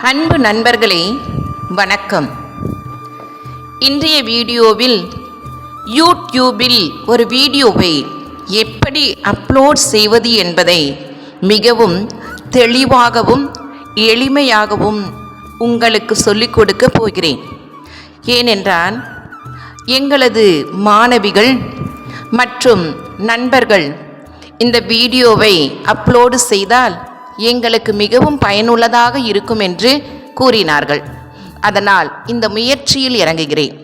அன்பு நண்பர்களே, வணக்கம். இன்றைய வீடியோவில் யூடியூபில் ஒரு வீடியோவை எப்படி அப்லோட் செய்வது என்பதை மிகவும் தெளிவாகவும் எளிமையாகவும் உங்களுக்கு சொல்லிக் கொடுக்க போகிறேன். ஏனென்றால் எங்களது மாணவிகள் மற்றும் நண்பர்கள் இந்த வீடியோவை அப்லோடு செய்தால் எங்களுக்கு மிகவும் பயனுள்ளதாக இருக்கும் என்று கூறினார்கள். அதனால் இந்த முயற்சியில் இறங்குகிறேன்.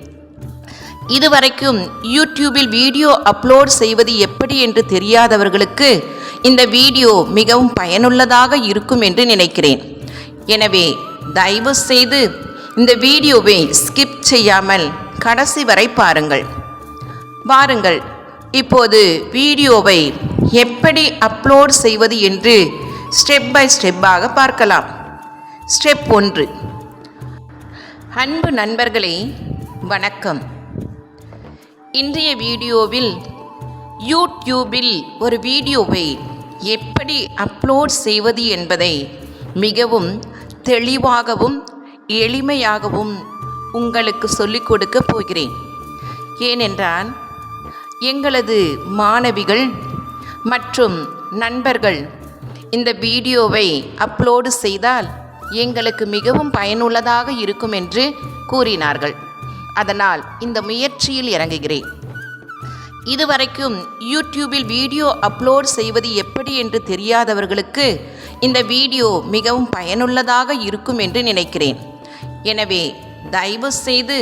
இதுவரைக்கும் யூடியூபில் வீடியோ அப்லோட் செய்வது எப்படி என்று தெரியாதவர்களுக்கு இந்த வீடியோ மிகவும் பயனுள்ளதாக இருக்கும் என்று நினைக்கிறேன். எனவே தயவு செய்து இந்த வீடியோவை ஸ்கிப் செய்யாமல் கடைசி வரை பாருங்கள். வாருங்கள், இப்போது வீடியோவை எப்படி அப்லோட் செய்வது என்று ஸ்டெப் பை ஸ்டெப்பாக பார்க்கலாம். ஸ்டெப் 1. அன்பு நண்பர்களே, வணக்கம். இன்றைய வீடியோவில் யூடியூபில் ஒரு வீடியோவை எப்படி அப்லோட் செய்வது என்பதை மிகவும் தெளிவாகவும் எளிமையாகவும் உங்களுக்கு சொல்லிக் கொடுக்க போகிறேன். ஏனென்றால் எங்களது மாணவிகள் மற்றும் நண்பர்கள் இந்த வீடியோவை அப்லோடு செய்தால் எங்களுக்கு மிகவும் பயனுள்ளதாக இருக்கும் என்று கூறினார்கள். அதனால் இந்த முயற்சியில் இறங்குகிறேன். இதுவரைக்கும் யூடியூபில் வீடியோ அப்லோட் செய்வது எப்படி என்று தெரியாதவர்களுக்கு இந்த வீடியோ மிகவும் பயனுள்ளதாக இருக்கும் என்று நினைக்கிறேன். எனவே தயவு செய்து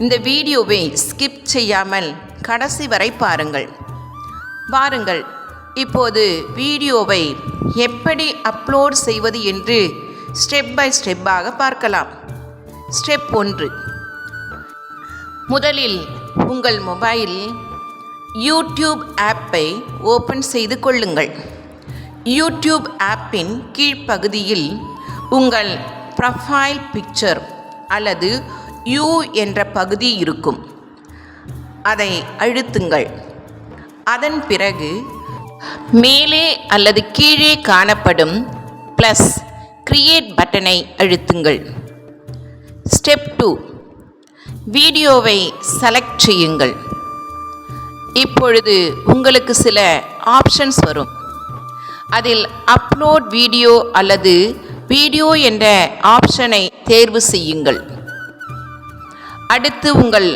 இந்த வீடியோவை ஸ்கிப் செய்யாமல் கடைசி வரை பாருங்கள். வாருங்கள், இப்போது வீடியோவை எப்படி அப்லோட் செய்வது என்று ஸ்டெப் பை ஸ்டெப்பாக பார்க்கலாம். ஸ்டெப் 1. முதலில் உங்கள் மொபைல் யூடியூப் ஆப்பை ஓப்பன் செய்து கொள்ளுங்கள். யூடியூப் ஆப்பின் கீழ்ப்பகுதியில் உங்கள் ப்ரொஃபைல் பிக்சர் அல்லது யூ என்ற பகுதி இருக்கும். அதை அழுத்துங்கள். அதன் பிறகு மேலே அல்லது கீழே காணப்படும் ப்ளஸ் கிரியேட் பட்டனை அழுத்துங்கள். ஸ்டெப் 2. வீடியோவை செலக்ட் செய்யுங்கள். இப்பொழுது உங்களுக்கு சில ஆப்ஷன்ஸ் வரும். அதில் அப்லோட் வீடியோ அல்லது வீடியோ என்ற ஆப்ஷனை தேர்வு செய்யுங்கள். அடுத்து உங்கள்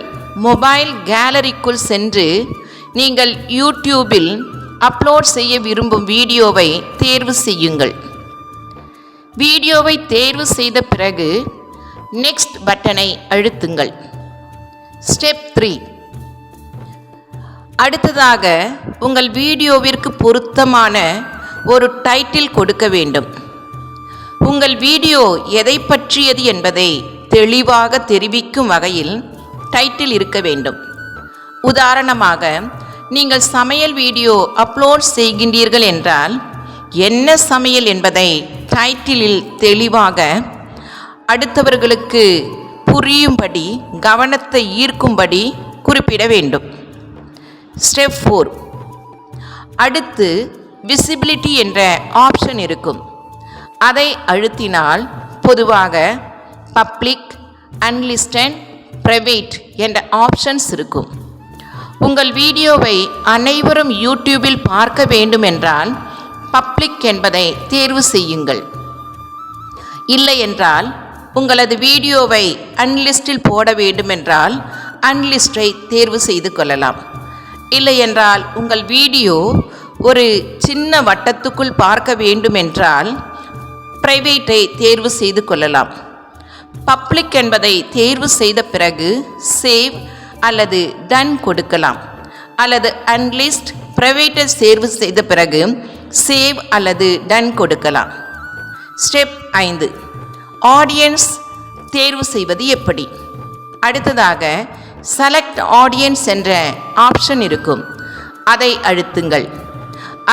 மொபைல் கேலரிக்குள் சென்று நீங்கள் யூடியூபில் அப்லோட் செய்ய விரும்பும் வீடியோவை தேர்வு செய்யுங்கள். வீடியோவை தேர்வு செய்த பிறகு நெக்ஸ்ட் பட்டனை அழுத்துங்கள். ஸ்டெப் 3. அடுத்ததாக உங்கள் வீடியோவிற்கு பொருத்தமான ஒரு டைட்டில் கொடுக்க வேண்டும். உங்கள் வீடியோ எதை பற்றியது என்பதை தெளிவாக தெரிவிக்கும் வகையில் டைட்டில் இருக்க வேண்டும். உதாரணமாக, நீங்கள் சமையல் வீடியோ அப்லோட் செய்கின்றீர்கள் என்றால் என்ன சமையல் என்பதை டைட்டிலில் தெளிவாக அடுத்தவர்களுக்கு புரியும்படி கவனத்தை ஈர்க்கும்படி குறிப்பிட வேண்டும். ஸ்டெப் 4. அடுத்து விசிபிலிட்டி என்ற ஆப்ஷன் இருக்கும். அதை அழுத்தினால் பொதுவாக பப்ளிக், அன்லிஸ்டட், பிரைவேட் என்ற ஆப்ஷன்ஸ் இருக்கும். உங்கள் வீடியோவை அனைவரும் யூடியூபில் பார்க்க வேண்டுமென்றால் பப்ளிக் என்பதை தேர்வு செய்யுங்கள். இல்லை என்றால் உங்களது வீடியோவை அன்லிஸ்டில் போட வேண்டுமென்றால் அன்லிஸ்டை தேர்வு செய்து கொள்ளலாம். இல்லை என்றால் உங்கள் வீடியோ ஒரு சின்ன வட்டத்துக்குள் பார்க்க வேண்டுமென்றால் பிரைவேட்டை தேர்வு செய்து கொள்ளலாம். பப்ளிக் என்பதை தேர்வு செய்த பிறகு சேவ் அல்லது டன் கொடுக்கலாம். அல்லது அன்லிஸ்ட், பிரைவேட்டை தேர்வு செய்த பிறகு சேவ் அல்லது டன் கொடுக்கலாம். ஸ்டெப் 5. ஆடியன்ஸ் தேர்வு செய்வது எப்படி? அடுத்ததாக செலக்ட் ஆடியன்ஸ் என்ற ஆப்ஷன் இருக்கும். அதை அழுத்துங்கள்.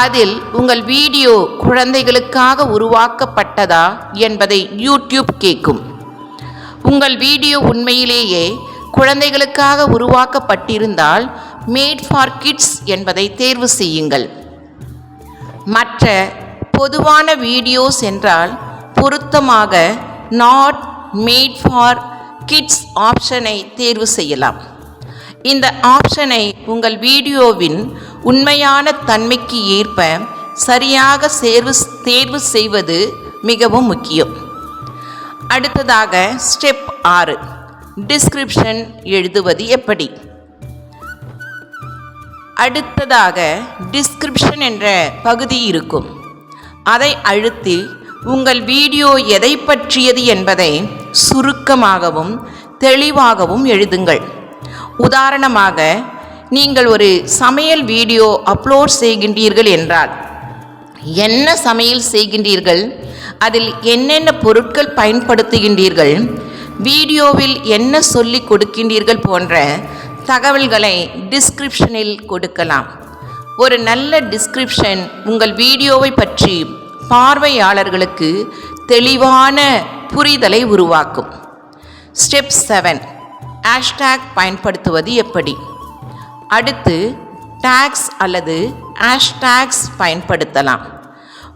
அதில் உங்கள் வீடியோ குழந்தைகளுக்காக உருவாக்கப்பட்டதா என்பதை யூடியூப் கேட்கும். உங்கள் வீடியோ உண்மையிலேயே குழந்தைகளுக்காக உருவாக்கப்பட்டிருந்தால் மேட் ஃபார் கிட்ஸ் என்பதை தேர்வு செய்யுங்கள். மற்ற பொதுவான வீடியோஸ் என்றால் பொருத்தமாக நாட் மேட் ஃபார் கிட்ஸ் ஆப்ஷனை தேர்வு செய்யலாம். இந்த ஆப்ஷனை உங்கள் வீடியோவின் உண்மையான தன்மைக்கு ஏற்ப சரியாக தேர்வு செய்வது மிகவும் முக்கியம். அடுத்ததாக ஸ்டெப் 6, டிஸ்கிரிப்ஷன் எழுதுவது எப்படி? அடுத்ததாக டிஸ்கிரிப்ஷன் என்ற பகுதி இருக்கும். அதை அழுத்தி உங்கள் வீடியோ எதை பற்றியது என்பதை சுருக்கமாகவும் தெளிவாகவும் எழுதுங்கள். உதாரணமாக, நீங்கள் ஒரு சமையல் வீடியோ அப்லோட் செய்கின்றீர்கள் என்றால், என்ன சமையல் செய்கின்றீர்கள், அதில் என்னென்ன பொருட்கள் பயன்படுத்துகின்றீர்கள், வீடியோவில் என்ன சொல்லிக் கொடுக்கின்றீர்கள் போன்ற தகவல்களை டிஸ்கிரிப்ஷனில் கொடுக்கலாம். ஒரு நல்ல டிஸ்கிரிப்ஷன் உங்கள் வீடியோவை பற்றி பார்வையாளர்களுக்கு தெளிவான புரிதலை உருவாக்கும். ஸ்டெப் 7, ஹேஷ்டேக் பயன்படுத்துவது எப்படி? அடுத்து டேக்ஸ் அல்லது ஹேஷ்டேக்ஸ் பயன்படுத்தலாம்.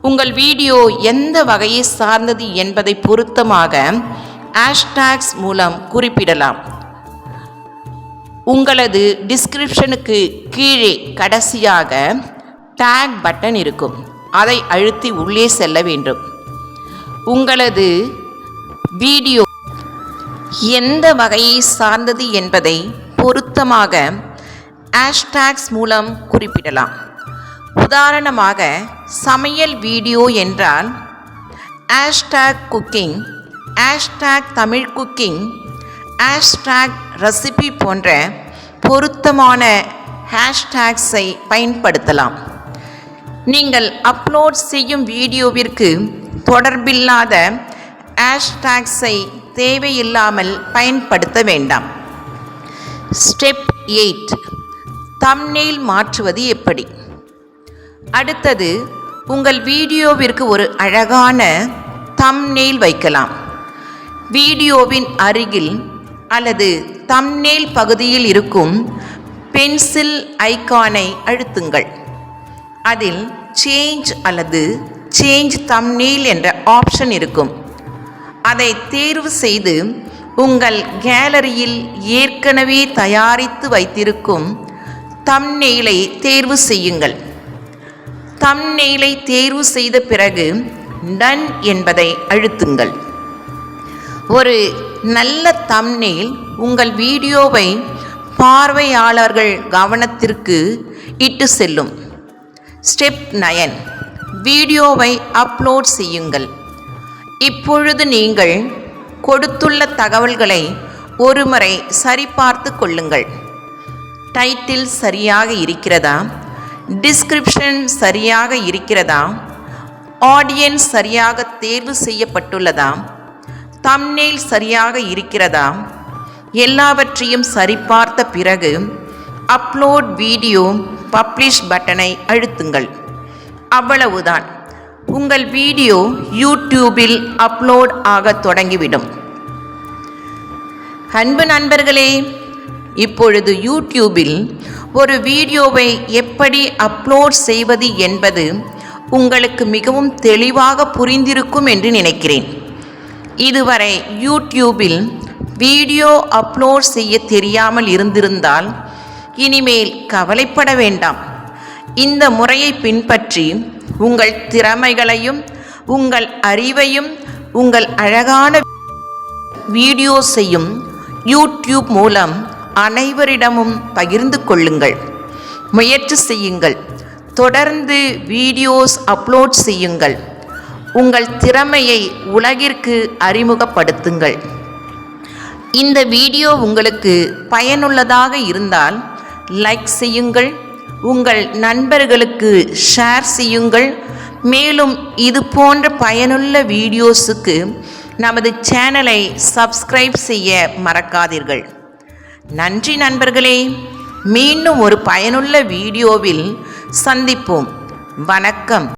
உங்கள் வீடியோ எந்த வகையை சார்ந்தது என்பதை பொருத்தமாக ஹேஷ்டேக்ஸ் மூலம் குறிப்பிடலாம். உங்களது டிஸ்கிரிப்ஷனுக்கு கீழே கடைசியாக டேக் பட்டன் இருக்கும். அதை அழுத்தி உள்ளே செல்ல வேண்டும். உங்களது வீடியோ எந்த வகையை சார்ந்தது என்பதை பொருத்தமாக ஹேஷ்டேக்ஸ் மூலம் குறிப்பிடலாம். உதாரணமாக, சமையல் வீடியோ என்றால் hashtag cooking, hashtag Tamil cooking, hashtag recipe போன்ற பொருத்தமான ஹேஷ்டேக்ஸை பயன்படுத்தலாம். நீங்கள் அப்லோட் செய்யும் வீடியோவிற்கு தொடர்பில்லாத ஹேஷ்டேக்ஸை தேவையில்லாமல் பயன்படுத்த வேண்டாம். ஸ்டெப் 8, தம்ப்நெயில் மாற்றுவது எப்படி? அடுத்தது, உங்கள் வீடியோவிற்கு ஒரு அழகான தம்ப்நெயில் வைக்கலாம். வீடியோவின் அருகில் அல்லது தம்ப்நெயில் பகுதியில் இருக்கும் பென்சில் ஐகானை அழுத்துங்கள். அதில் சேஞ்ச் அல்லது சேஞ்ச் தம்ப்நெயில் என்ற ஆப்ஷன் இருக்கும். அதை தேர்வு செய்து உங்கள் கேலரியில் ஏற்கனவே தயாரித்து வைத்திருக்கும் தம்ப்நெயிலை தேர்வு செய்யுங்கள். தம்ப்நெயிலை தேர்வு செய்த பிறகு டன் என்பதை அழுத்துங்கள். ஒரு நல்ல தம்ப்நெயில் உங்கள் வீடியோவை பார்வையாளர்கள் கவனத்திற்கு இட்டு செல்லும். ஸ்டெப் 9, வீடியோவை அப்லோட் செய்யுங்கள். இப்பொழுது நீங்கள் கொடுத்துள்ள தகவல்களை ஒருமுறை சரிபார்த்து கொள்ளுங்கள். டைட்டில் சரியாக இருக்கிறதா? டிஸ்கிரிப்ஷன் சரியாக இருக்கிறதா? ஆடியன்ஸ் சரியாக தேர்வு செய்யப்பட்டுள்ளதா? தம்ப்நெயில் சரியாக இருக்கிறதா? எல்லாவற்றையும் சரிபார்த்த பிறகு அப்லோட் வீடியோ பப்ளிஷ் பட்டனை அழுத்துங்கள். அவ்வளவுதான், உங்கள் வீடியோ யூடியூபில் அப்லோட் ஆக தொடங்கிவிடும். அன்பு நண்பர்களே, இப்பொழுது யூடியூபில் ஒரு வீடியோவை எப்படி அப்லோட் செய்வது என்பது உங்களுக்கு மிகவும் தெளிவாக புரிந்திருக்கும் என்று நினைக்கிறேன். இதுவரை யூடியூபில் வீடியோ அப்லோட் செய்ய தெரியாமல் இருந்திருந்தால் இனிமேல் கவலைப்பட வேண்டாம். இந்த முறையை பின்பற்றி உங்கள் திறமைகளையும் உங்கள் அறிவையும் உங்கள் அழகான வீடியோஸையும் யூடியூப் மூலம் அனைவரிடமும் பகிர்ந்து கொள்ளுங்கள். முயற்சி செய்யுங்கள். தொடர்ந்து வீடியோஸ் அப்லோட் செய்யுங்கள். உங்கள் திறமையை உலகிற்கு அறிமுகப்படுத்துங்கள். இந்த வீடியோ உங்களுக்கு பயனுள்ளதாக இருந்தால் லைக் செய்யுங்கள். உங்கள் நண்பர்களுக்கு ஷேர் செய்யுங்கள். மேலும் இது போன்ற பயனுள்ள வீடியோஸுக்கு நமது சேனலை சப்ஸ்கிரைப் செய்ய மறக்காதீர்கள். நன்றி நண்பர்களே. மீண்டும் ஒரு பயனுள்ள வீடியோவில் சந்திப்போம். வணக்கம்.